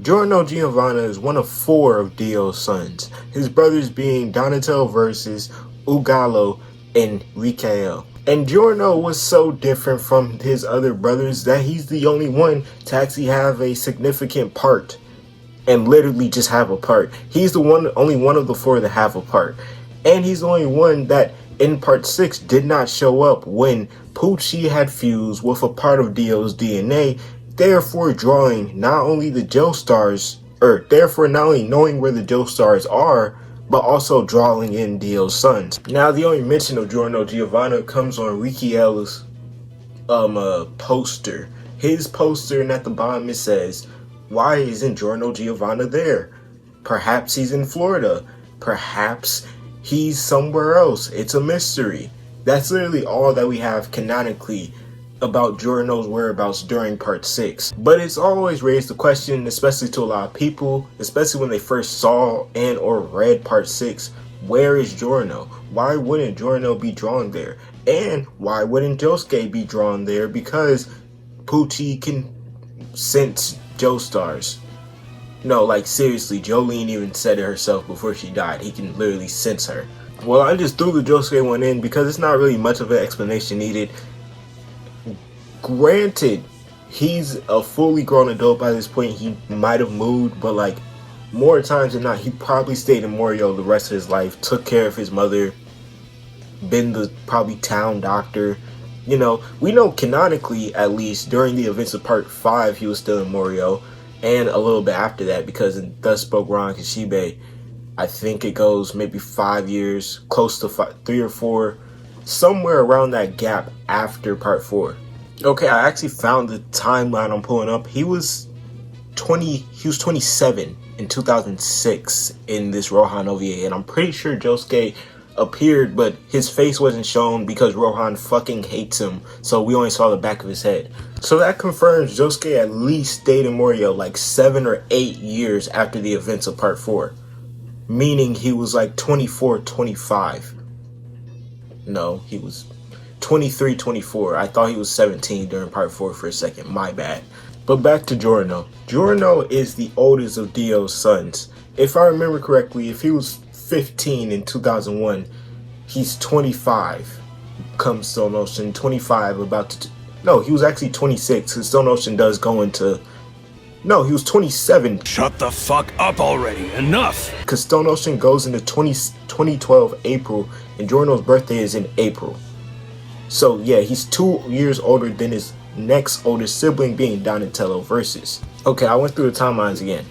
Giorno Giovanna is one of 4 of Dio's sons, his brothers being Donatello versus Ugallo and Rikael. And Giorno was so different from his other brothers that he's the only one to actually have a significant part. And literally just have a part. He's the only one of the 4 to have a part. And he's the only one that in part 6 did not show up when Pucci had fused with a part of Dio's DNA, therefore drawing not only the Joestars, or therefore not only knowing where the Joestars are, but also drawing in Dio's sons. Now the only mention of Giorno Giovanna comes on Rikael's poster. His poster, and at the bottom it says, "Why isn't Giorno Giovanna there? Perhaps he's in Florida. Perhaps he's somewhere else. It's a mystery." That's literally all that we have canonically about Giorno's whereabouts during part 6. But it's always raised the question, especially to a lot of people, especially when they first saw and or read part 6, where is Giorno? Why wouldn't Giorno be drawn there? And why wouldn't Josuke be drawn there? Because Pucci can sense Joestars. No, like seriously, Jolene even said it herself before she died. He can literally sense her. Well, I just threw the Josuke one in because it's not really much of an explanation needed. Granted, he's a fully grown adult by this point. He might have moved, but like more times than not, he probably stayed in Morio the rest of his life, took care of his mother, been the probably town doctor. You know, we know canonically, at least during the events of part 5, he was still in Morio, and a little bit after that, because in Thus Spoke Ron Kishibe, I think it goes maybe 5 years, close to 3 or 4, somewhere around that gap after part 4. Okay, I actually found the timeline I'm pulling up. He was 27 in 2006 in this Rohan OVA, and I'm pretty sure Josuke appeared, but his face wasn't shown because Rohan fucking hates him, so we only saw the back of his head. So that confirms Josuke at least stayed in Morio like 7 or 8 years after the events of part 4. Meaning he was like 24, 25. No, he was 23, 24. I thought he was 17 during part 4 for a second. My bad. But back to Giorno. Giorno is the oldest of Dio's sons. If I remember correctly, if he was 15 in 2001, he's 25 come Stone Ocean. 25 about to... No, he was actually 26 because Stone Ocean does go into... No, he was 27. Shut the fuck up already. Enough. Because Stone Ocean goes into 2012 April, and Giorno's birthday is in April. So yeah, he's 2 years older than his next oldest sibling, being Donatello versus. Okay, I went through the timelines again.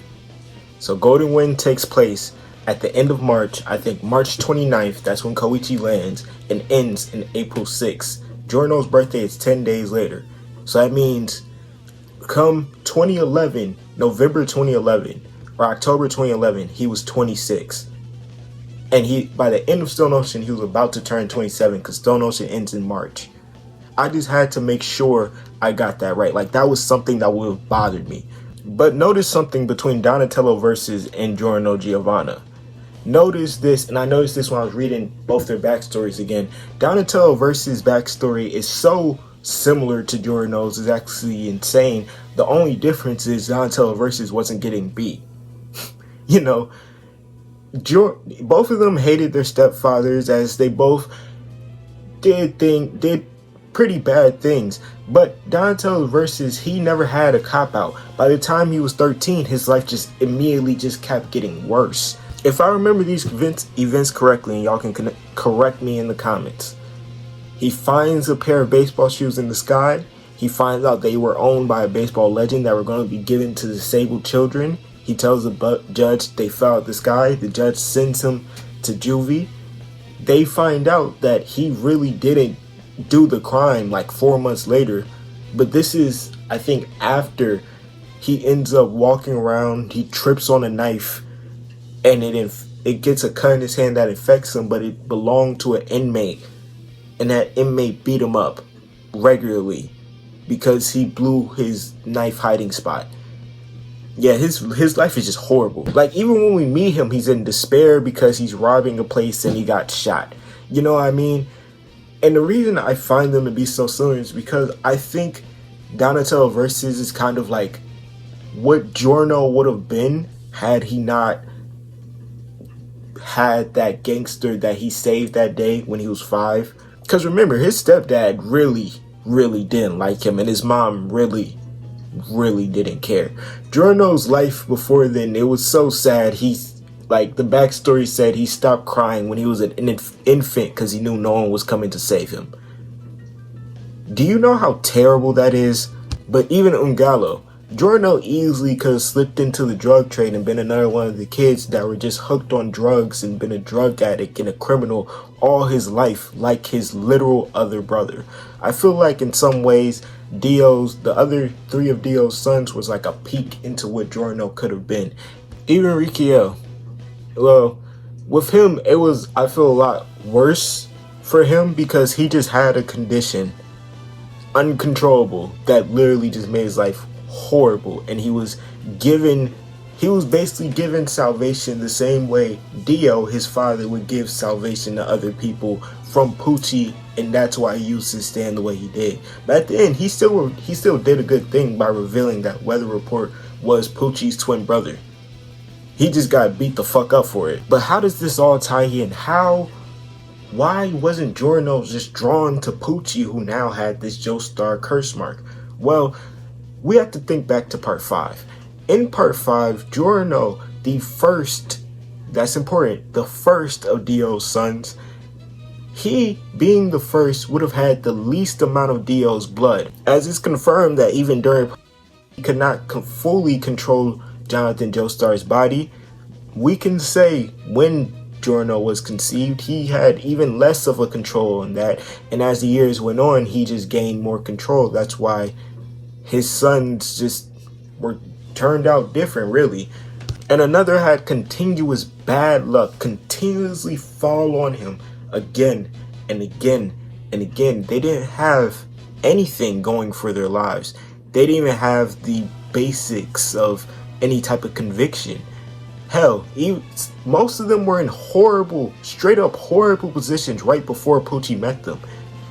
So Golden Wind takes place at the end of March, I think March 29th, that's when Koichi lands, and ends in April 6th. Giorno's birthday is 10 days later. So that means come 2011, November 2011, or October 2011, he was 26. And he, by the end of Stone Ocean, he was about to turn 27 because Stone Ocean ends in March. I just had to make sure I got that right. Like, that was something that would have bothered me. But notice something between Donatello versus and Giorno Giovanna. Notice this, and I noticed this when I was reading both their backstories again. Donatello versus backstory is so similar to Giorno's, is actually insane. The only difference is Donatello versus wasn't getting beat. You know, both of them hated their stepfathers, as they both did pretty bad things. But Donatello versus, he never had a cop out. By the time he was 13, his life just immediately just kept getting worse. If I remember these events correctly, and y'all can correct me in the comments, he finds a pair of baseball shoes in the sky. He finds out they were owned by a baseball legend that were going to be given to disabled children. He tells the judge they fell out the sky. The judge sends him to juvie. They find out that he really didn't do the crime like 4 months later. But this is, I think, after he ends up walking around. He trips on a knife, and it gets a cut in his hand that infects him, but it belonged to an inmate. And that inmate beat him up regularly because he blew his knife hiding spot. Yeah, his life is just horrible. Like, even when we meet him, he's in despair because he's robbing a place and he got shot. You know what I mean? And the reason I find them to be so similar is because I think Donatello versus is kind of like what Giorno would have been had he not had that gangster that he saved that day when he was 5. Because remember, his stepdad really didn't like him, and his mom really didn't care. Giorno's life before then, it was so sad. He's like, the backstory said he stopped crying when he was an infant because he knew no one was coming to save him. Do you know how terrible that is? But even Ungalo, Giorno easily could have slipped into the drug trade and been another one of the kids that were just hooked on drugs and been a drug addict and a criminal all his life, like his literal other brother. I feel like in some ways, the other 3 of Dio's sons was like a peek into what Giorno could have been. Even Rikiel, well, with him, it was, I feel, a lot worse for him because he just had a condition, uncontrollable, that literally just made his life horrible, and he was basically given salvation the same way Dio, his father, would give salvation to other people from Pucci, and that's why he used his stand the way he did. But at the end, he still did a good thing by revealing that Weather Report was Pucci's twin brother. He just got beat the fuck up for it. But how does this all tie in? Why wasn't Giorno just drawn to Pucci, who now had this Joestar curse mark? Well, we have to think back to part 5. In part 5, Giorno, the first of Dio's sons, he, being the first, would have had the least amount of Dio's blood, as it's confirmed that even during he could not fully control Jonathan Joestar's body. We can say when Giorno was conceived, he had even less of a control on that, and as the years went on, he just gained more control. That's why his sons just were turned out different, really. And another had continuous bad luck continuously fall on him again and again and again. They didn't have anything going for their lives. They didn't even have the basics of any type of conviction. Hell, most of them were in straight up horrible positions right before Pucci met them.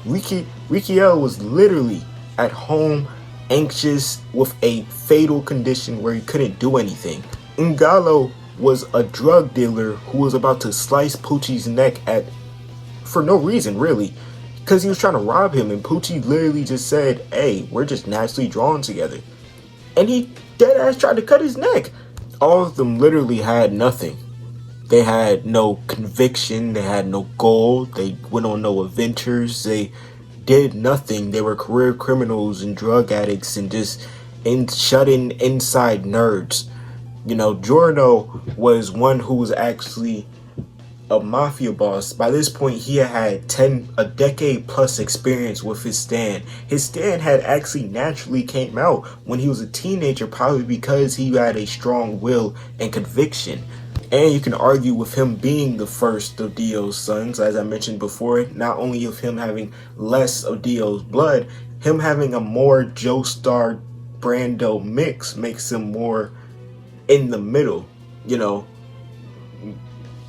Rikiel was literally at home, anxious, with a fatal condition where he couldn't do anything. Ungalo was a drug dealer who was about to slice Pucci's neck for no reason, really, because he was trying to rob him, and Pucci literally just said, "Hey, we're just naturally drawn together," and he deadass tried to cut his neck. All of them literally had nothing. They had no conviction, they had no goal, they went on no adventures, they did nothing. They were career criminals and drug addicts and just shut-in inside nerds. You know, Giorno was one who was actually a mafia boss. By this point, he had a decade plus experience with his stand. His stand had actually naturally came out when he was a teenager, probably because he had a strong will and conviction. And you can argue with him being the first of Dio's sons, as I mentioned before, not only of him having less of Dio's blood, him having a more Joestar Brando mix makes him more in the middle, you know,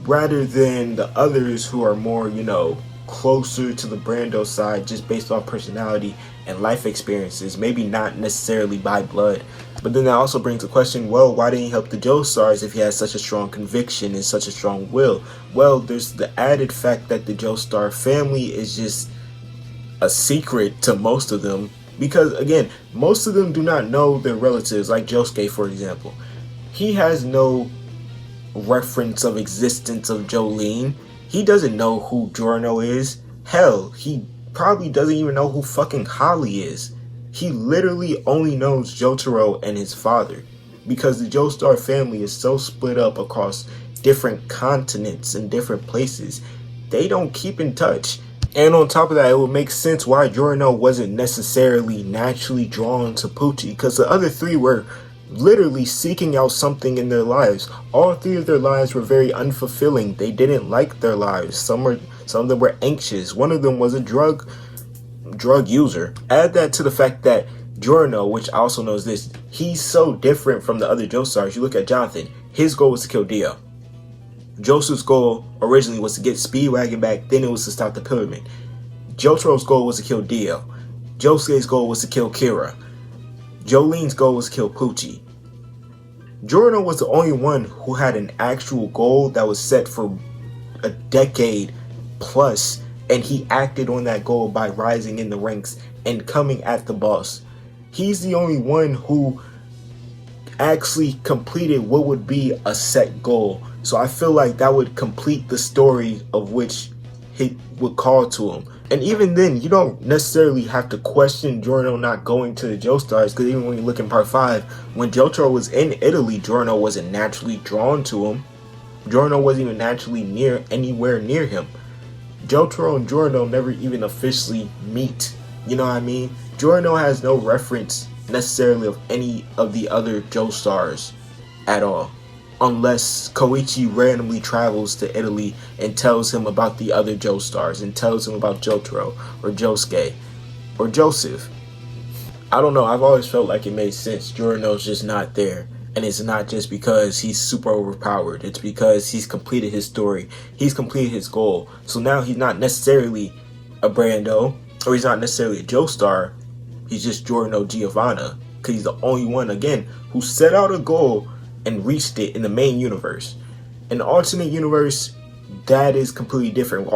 rather than the others who are more, you know, closer to the Brando side just based off personality and life experiences, maybe not necessarily by blood. But then that also brings the question, well, why didn't he help the Joestars if he has such a strong conviction and such a strong will? Well, there's the added fact that the Joestar family is just a secret to most of them, because again, most of them do not know their relatives, like Josuke, for example. He has no reference of existence of Jolene. He doesn't know who Giorno is. Hell, he probably doesn't even know who fucking Holly is. He literally only knows Jotaro and his father, because the Joestar family is so split up across different continents and different places. They don't keep in touch. And on top of that, it would make sense why Giorno wasn't necessarily naturally drawn to Pucci, because the other 3 were literally seeking out something in their lives. All 3 of their lives were very unfulfilling. They didn't like their lives. Some of them were anxious. One of them was a drug user. Add that to the fact that Giorno, which also knows this, he's so different from the other Joestars. You look at Jonathan, his goal was to kill Dio. Joseph's goal originally was to get Speedwagon back, then it was to stop the Pyramid. Jotaro's goal was to kill Dio. Josuke's goal was to kill Kira. Jolene's goal was to kill Pucci. Giorno was the only one who had an actual goal that was set for a decade plus, and he acted on that goal by rising in the ranks and coming at the boss. He's the only one who actually completed what would be a set goal. So I feel like that would complete the story of which he would call to him. And even then, you don't necessarily have to question Giorno not going to the Joestars, because even when you look in part 5, when Jotaro was in Italy, Giorno wasn't naturally drawn to him. Giorno wasn't even naturally anywhere near him. Jotaro and Giorno never even officially meet. You know what I mean? Giorno has no reference necessarily of any of the other Joestars at all, unless Koichi randomly travels to Italy and tells him about the other Joestars and tells him about Jotaro or Josuke or Joseph. I don't know, I've always felt like it made sense. Giorno's just not there. And it's not just because he's super overpowered. It's because he's completed his story. He's completed his goal. So now he's not necessarily a Brando, or he's not necessarily a Joestar. He's just Giorno Giovanna, because he's the only one, again, who set out a goal and reached it in the main universe. In the alternate universe, that is completely different.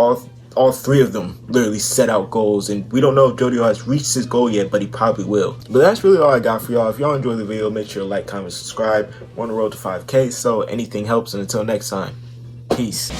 All three of them literally set out goals, and we don't know if Jodio has reached his goal yet, but he probably will. But that's really all I got for y'all. If y'all enjoyed the video, make sure to like, comment, subscribe. We're on the road to 5K, so anything helps, and until next time, peace.